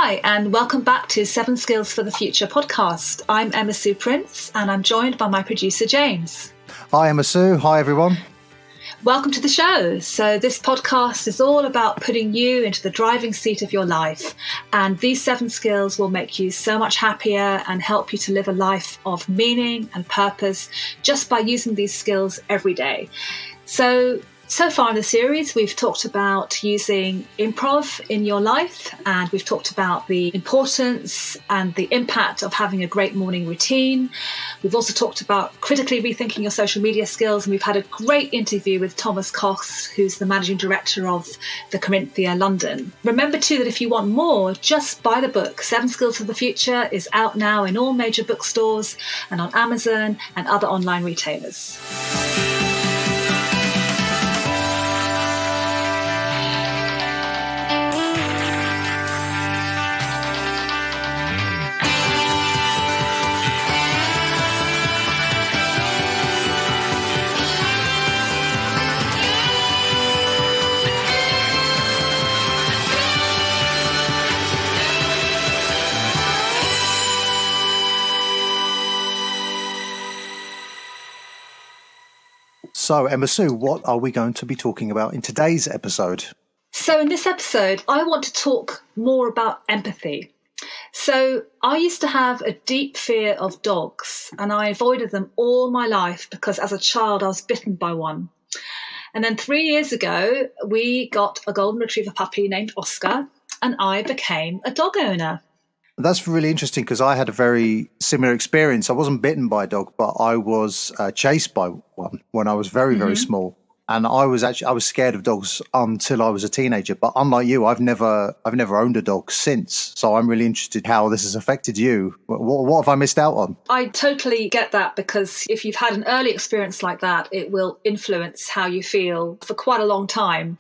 Hi, and welcome back to 7 Skills for the Future podcast. I'm Emma Sue Prince, and I'm joined by my producer, James. Hi, Emma Sue. Hi, everyone. Welcome to the show. So this podcast is all about putting you into the driving seat of your life. And these 7 skills will make you so much happier and help you to live a life of meaning and purpose just by using these skills every day. So far in the series, we've talked about using improv in your life, and we've talked about the importance and the impact of having a great morning routine. We've also talked about critically rethinking your social media skills, and we've had a great interview with Thomas Koch, who's the managing director of the Corinthia London. Remember too that if you want more, just buy the book. 7 Skills for the Future is out now in all major bookstores and on Amazon and other online retailers. So, Emma Sue, what are we going to be talking about in today's episode? So in this episode, I want to talk more about empathy. So I used to have a deep fear of dogs, and I avoided them all my life because as a child I was bitten by one. And then 3 years ago, we got a golden retriever puppy named Oscar, and I became a dog owner. That's really interesting because I had a very similar experience. I wasn't bitten by a dog, but I was chased by one when I was very, very small. And I was scared of dogs until I was a teenager. But unlike you, I've never owned a dog since. So I'm really interested how this has affected you. What have I missed out on? I totally get that, because if you've had an early experience like that, it will influence how you feel for quite a long time.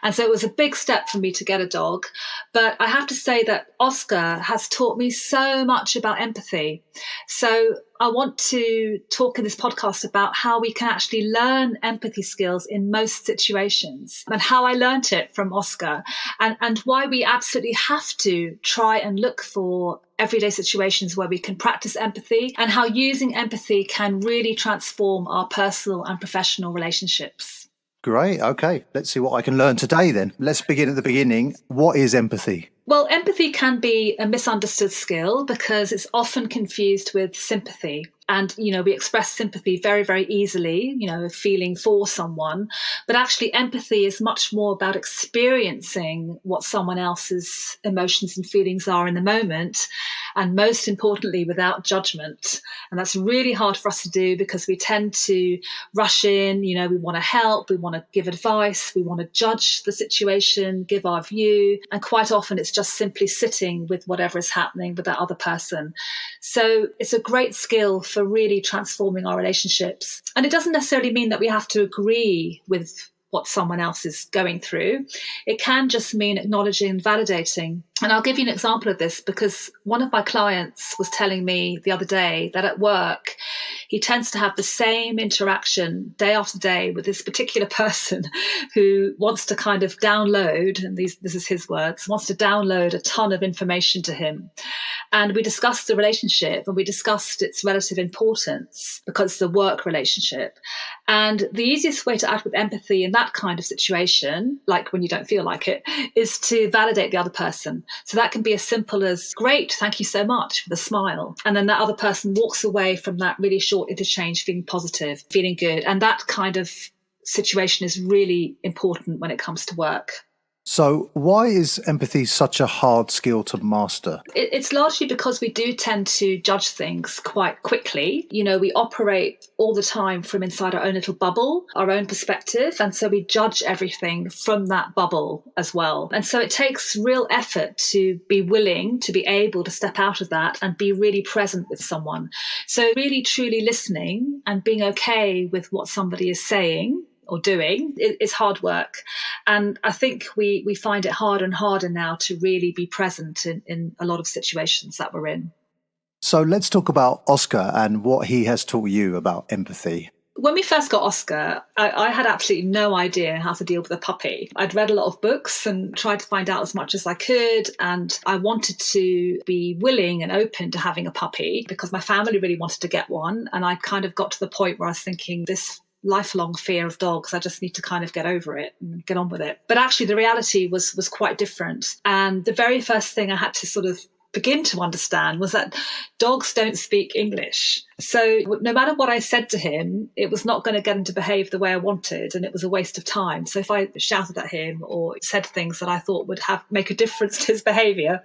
And so it was a big step for me to get a dog. But I have to say that Oscar has taught me so much about empathy. So I want to talk in this podcast about how we can actually learn empathy skills in most situations, and how I learnt it from Oscar, and why we absolutely have to try and look for everyday situations where we can practice empathy, and how using empathy can really transform our personal and professional relationships. Great. Okay. Let's see what I can learn today then. Let's begin at the beginning. What is empathy? Well, empathy can be a misunderstood skill because it's often confused with sympathy. And, we express sympathy very, very easily, feeling for someone. But actually, empathy is much more about experiencing what someone else's emotions and feelings are in the moment. And most importantly, without judgment. And that's really hard for us to do because we tend to rush in, we want to help, we want to give advice, we want to judge the situation, give our view. And quite often it's just simply sitting with whatever is happening with that other person. So it's a great skill for really transforming our relationships. And it doesn't necessarily mean that we have to agree with what someone else is going through. It can just mean acknowledging and validating. And I'll give you an example of this because one of my clients was telling me the other day that at work, he tends to have the same interaction day after day with this particular person who wants to kind of download, and this is his words, wants to download a ton of information to him. And we discussed the relationship, and we discussed its relative importance because it's a work relationship. And the easiest way to act with empathy in that kind of situation, like when you don't feel like it, is to validate the other person. So that can be as simple as, great, thank you so much, with a smile. And then that other person walks away from that really short interchange feeling positive, feeling good. And that kind of situation is really important when it comes to work. So why is empathy such a hard skill to master? It's largely because we do tend to judge things quite quickly. We operate all the time from inside our own little bubble, our own perspective. And so we judge everything from that bubble as well. And so it takes real effort to be willing to be able to step out of that and be really present with someone. So really, truly listening and being okay with what somebody is saying or doing is hard work. And I think we find it harder and harder now to really be present in a lot of situations that we're in. So let's talk about Oscar and what he has taught you about empathy. When we first got Oscar, I had absolutely no idea how to deal with a puppy. I'd read a lot of books and tried to find out as much as I could. And I wanted to be willing and open to having a puppy because my family really wanted to get one. And I kind of got to the point where I was thinking, this lifelong fear of dogs, I just need to kind of get over it and get on with it. But actually the reality was quite different. And the very first thing I had to sort of begin to understand was that dogs don't speak English. So no matter what I said to him, it was not going to get him to behave the way I wanted, and it was a waste of time. So if I shouted at him or said things that I thought would make a difference to his behavior,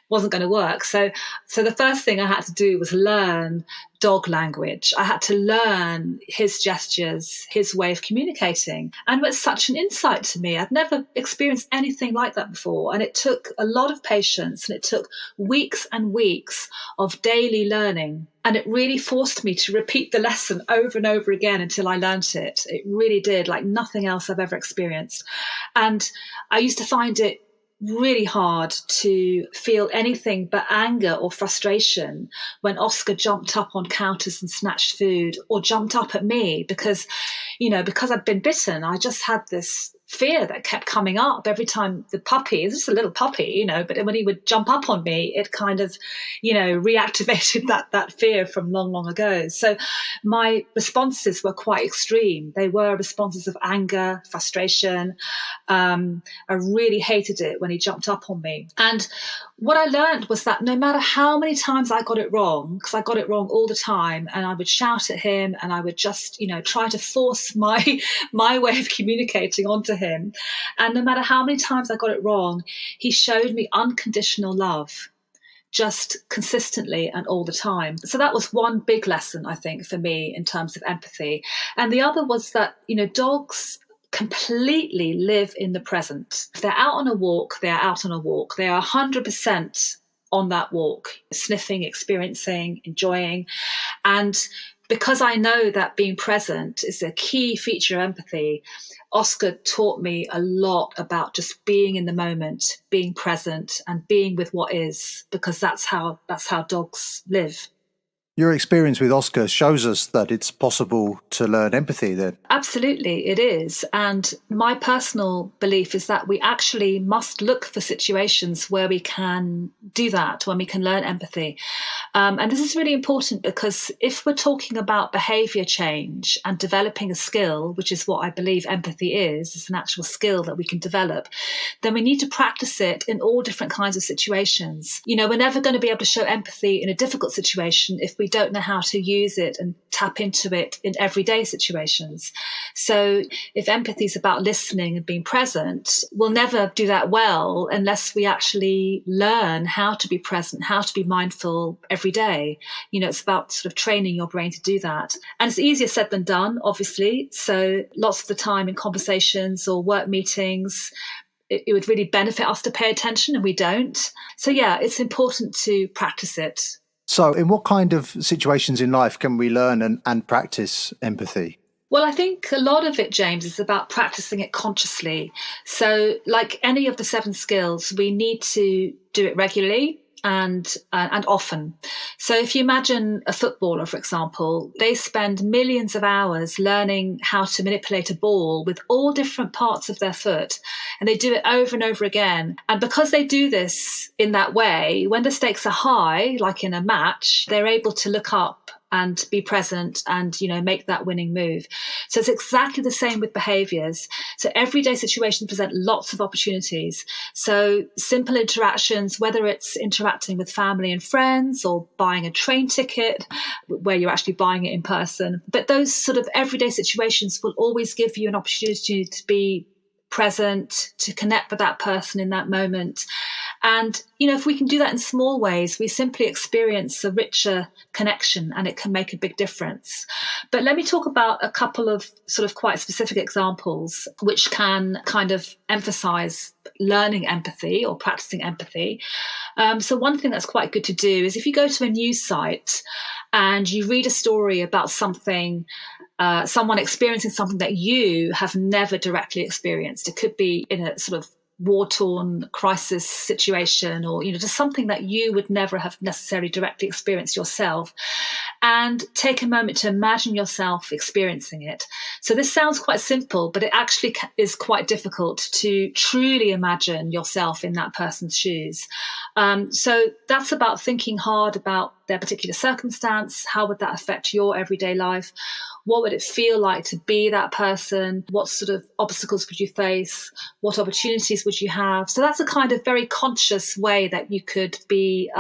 wasn't going to work. So the first thing I had to do was learn dog language. I had to learn his gestures, his way of communicating. And it was such an insight to me. I'd never experienced anything like that before. And it took a lot of patience, and it took weeks and weeks of daily learning. And it really forced me to repeat the lesson over and over again until I learnt it. It really did, like nothing else I've ever experienced. And I used to find it really hard to feel anything but anger or frustration when Oscar jumped up on counters and snatched food, or jumped up at me because I'd been bitten. I just had this fear that kept coming up every time the puppy, it's just a little puppy, but when he would jump up on me, it kind of, reactivated that fear from long, long ago. So my responses were quite extreme. They were responses of anger, frustration. I really hated it when he jumped up on me. And what I learned was that no matter how many times I got it wrong, because I got it wrong all the time, and I would shout at him and I would just, try to force my way of communicating onto him. And no matter how many times I got it wrong, he showed me unconditional love, just consistently and all the time. So that was one big lesson, I think, for me in terms of empathy. And the other was that, dogs completely live in the present. If they're out on a walk, they're out on a walk. They are 100% on that walk, sniffing, experiencing, enjoying. And because I know that being present is a key feature of empathy, Oscar taught me a lot about just being in the moment, being present, and being with what is, because that's how dogs live. Your experience with Oscar shows us that it's possible to learn empathy then. Absolutely, it is. And my personal belief is that we actually must look for situations where we can do that, when we can learn empathy. And this is really important because if we're talking about behaviour change and developing a skill, which is what I believe empathy is, it's an actual skill that we can develop, then we need to practice it in all different kinds of situations. We're never going to be able to show empathy in a difficult situation if we don't know how to use it and tap into it in everyday situations. So if empathy is about listening and being present, we'll never do that well unless we actually learn how to be present, how to be mindful every day. It's about sort of training your brain to do that. And it's easier said than done, obviously. So lots of the time in conversations or work meetings, it would really benefit us to pay attention, and we don't. So yeah, it's important to practice it. So in what kind of situations in life can we learn and practice empathy? Well, I think a lot of it, James, is about practicing it consciously. So like any of the 7 skills, we need to do it regularly and often. So if you imagine a footballer, for example, they spend millions of hours learning how to manipulate a ball with all different parts of their foot, and they do it over and over again. And because they do this in that way, when the stakes are high, like in a match, they're able to look up and be present and, make that winning move. So it's exactly the same with behaviors. So everyday situations present lots of opportunities. So simple interactions, whether it's interacting with family and friends or buying a train ticket where you're actually buying it in person. But those sort of everyday situations will always give you an opportunity to be present, to connect with that person in that moment. And, if we can do that in small ways, we simply experience a richer connection, and it can make a big difference. But let me talk about a couple of sort of quite specific examples which can kind of emphasize learning empathy or practicing empathy. So one thing that's quite good to do is if you go to a news site and you read a story about something, someone experiencing something that you have never directly experienced. It could be in a sort of war-torn crisis situation, or just something that you would never have necessarily directly experienced yourself. and take a moment to imagine yourself experiencing it. So this sounds quite simple, but it actually is quite difficult to truly imagine yourself in that person's shoes. So that's about thinking hard about their particular circumstance. How would that affect your everyday life? What would it feel like to be that person? What sort of obstacles would you face? What opportunities would you have? So that's a kind of very conscious way that you could be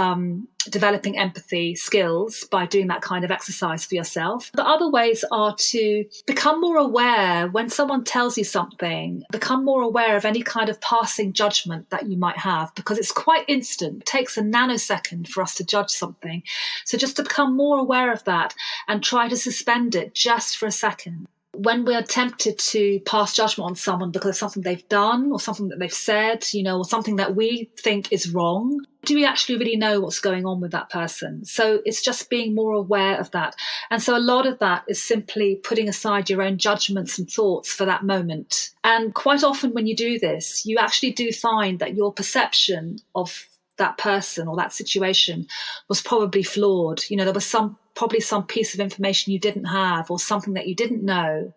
developing empathy skills by doing that kind of exercise for yourself. The other ways are to become more aware when someone tells you something, become more aware of any kind of passing judgment that you might have, because it's quite instant. It takes a nanosecond for us to judge something. So just to become more aware of that and try to suspend it just for a second. When we are tempted to pass judgment on someone because of something they've done or something that they've said, or something that we think is wrong, do we actually really know what's going on with that person? So it's just being more aware of that. And so a lot of that is simply putting aside your own judgments and thoughts for that moment. And quite often when you do this, you actually do find that your perception of that person or that situation was probably flawed. There was probably some piece of information you didn't have or something that you didn't know,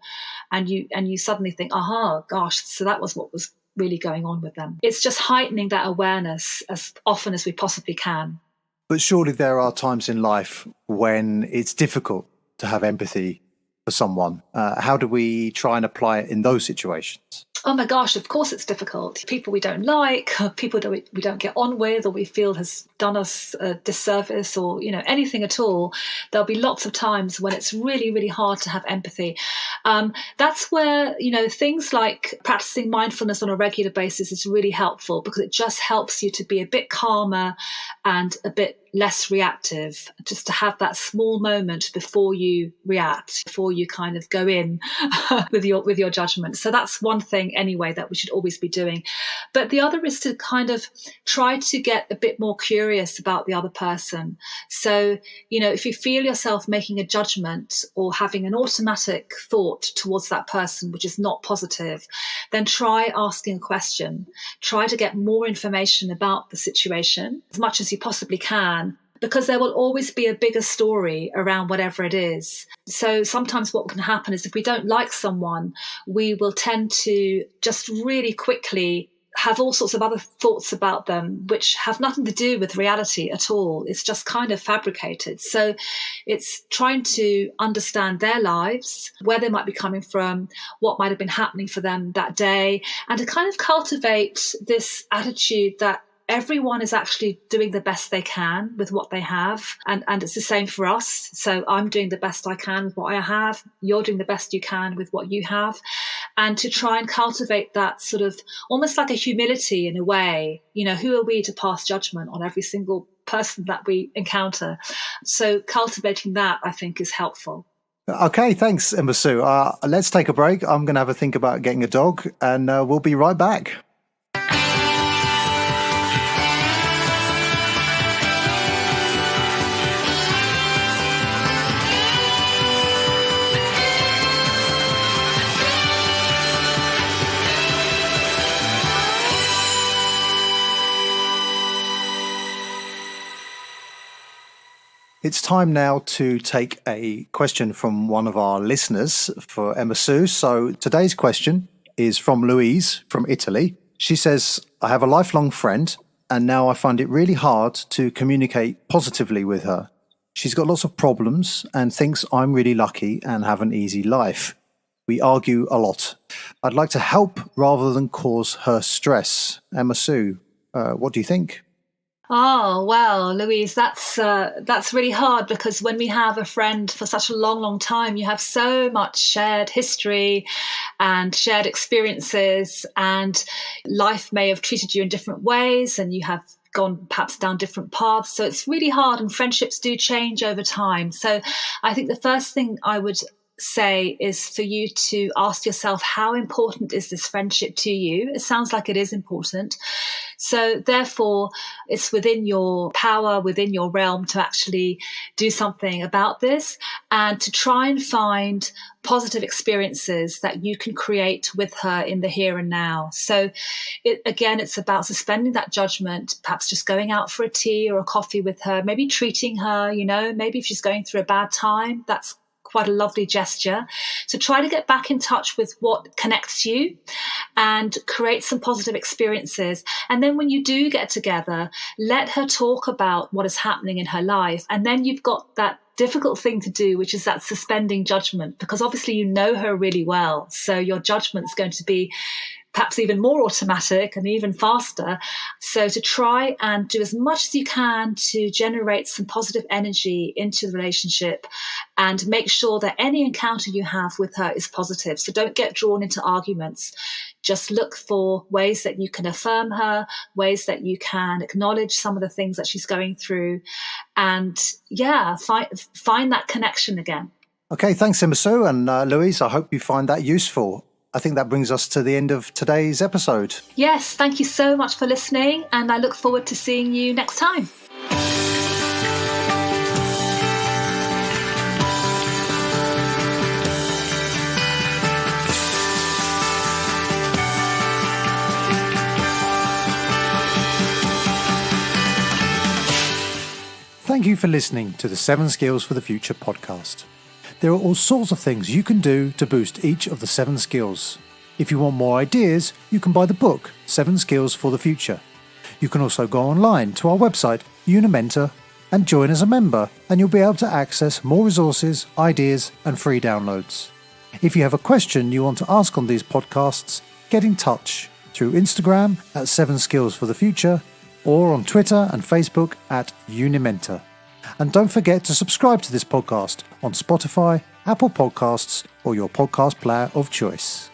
and you suddenly think, gosh, so that was what was really going on with them. It's just heightening that awareness as often as we possibly can. But surely there are times in life when it's difficult to have empathy for someone. How do we try and apply it in those situations? Oh my gosh, of course it's difficult. People we don't like, people that we don't get on with, or we feel has done us a disservice, or, anything at all. There'll be lots of times when it's really, really hard to have empathy. That's where, things like practicing mindfulness on a regular basis is really helpful, because it just helps you to be a bit calmer and a bit less reactive, just to have that small moment before you react, before you kind of go in with your judgment. So that's one thing anyway that we should always be doing. But the other is to kind of try to get a bit more curious about the other person. So, if you feel yourself making a judgment or having an automatic thought towards that person, which is not positive, then try asking a question. Try to get more information about the situation as much as you possibly can, because there will always be a bigger story around whatever it is. So sometimes what can happen is if we don't like someone, we will tend to just really quickly have all sorts of other thoughts about them, which have nothing to do with reality at all. It's just kind of fabricated. So it's trying to understand their lives, where they might be coming from, what might have been happening for them that day, and to kind of cultivate this attitude that everyone is actually doing the best they can with what they have. And it's the same for us. So I'm doing the best I can with what I have. You're doing the best you can with what you have. And to try and cultivate that sort of almost like a humility in a way. Who are we to pass judgment on every single person that we encounter? So cultivating that, I think, is helpful. Okay, thanks, Emma Sue. Let's take a break. I'm going to have a think about getting a dog, and we'll be right back. It's time now to take a question from one of our listeners for Emma Sue. So today's question is from Louise from Italy. She says, I have a lifelong friend and now I find it really hard to communicate positively with her. She's got lots of problems and thinks I'm really lucky and have an easy life. We argue a lot. I'd like to help rather than cause her stress. Emma Sue, what do you think? Oh, well, Louise, that's really hard, because when we have a friend for such a long, long time, you have so much shared history and shared experiences, and life may have treated you in different ways and you have gone perhaps down different paths. So it's really hard, and friendships do change over time. So I think the first thing I would say is for you to ask yourself, how important is this friendship to you? It sounds like it is important. So therefore, it's within your power, within your realm to actually do something about this. and to try and find positive experiences that you can create with her in the here and now. So it's about suspending that judgment, perhaps just going out for a tea or a coffee with her, maybe treating her, maybe if she's going through a bad time, that's quite a lovely gesture. So try to get back in touch with what connects you and create some positive experiences. And then when you do get together, let her talk about what is happening in her life. And then you've got that difficult thing to do, which is that suspending judgment, because obviously you know her really well. So your judgment's going to be perhaps even more automatic and even faster. So to try and do as much as you can to generate some positive energy into the relationship and make sure that any encounter you have with her is positive. So don't get drawn into arguments. Just look for ways that you can affirm her, ways that you can acknowledge some of the things that she's going through, and find that connection again. Okay, thanks, Imosu. And Louise, I hope you find that useful. I think that brings us to the end of today's episode. Yes, thank you so much for listening, and I look forward to seeing you next time. Thank you for listening to the 7 Skills for the Future podcast. There are all sorts of things you can do to boost each of the 7 skills. If you want more ideas, you can buy the book, 7 Skills for the Future. You can also go online to our website, Unimentor, and join as a member, and you'll be able to access more resources, ideas, and free downloads. If you have a question you want to ask on these podcasts, get in touch through Instagram at 7 Skills for the Future, or on Twitter and Facebook at Unimentor. And don't forget to subscribe to this podcast on Spotify, Apple Podcasts, or your podcast player of choice.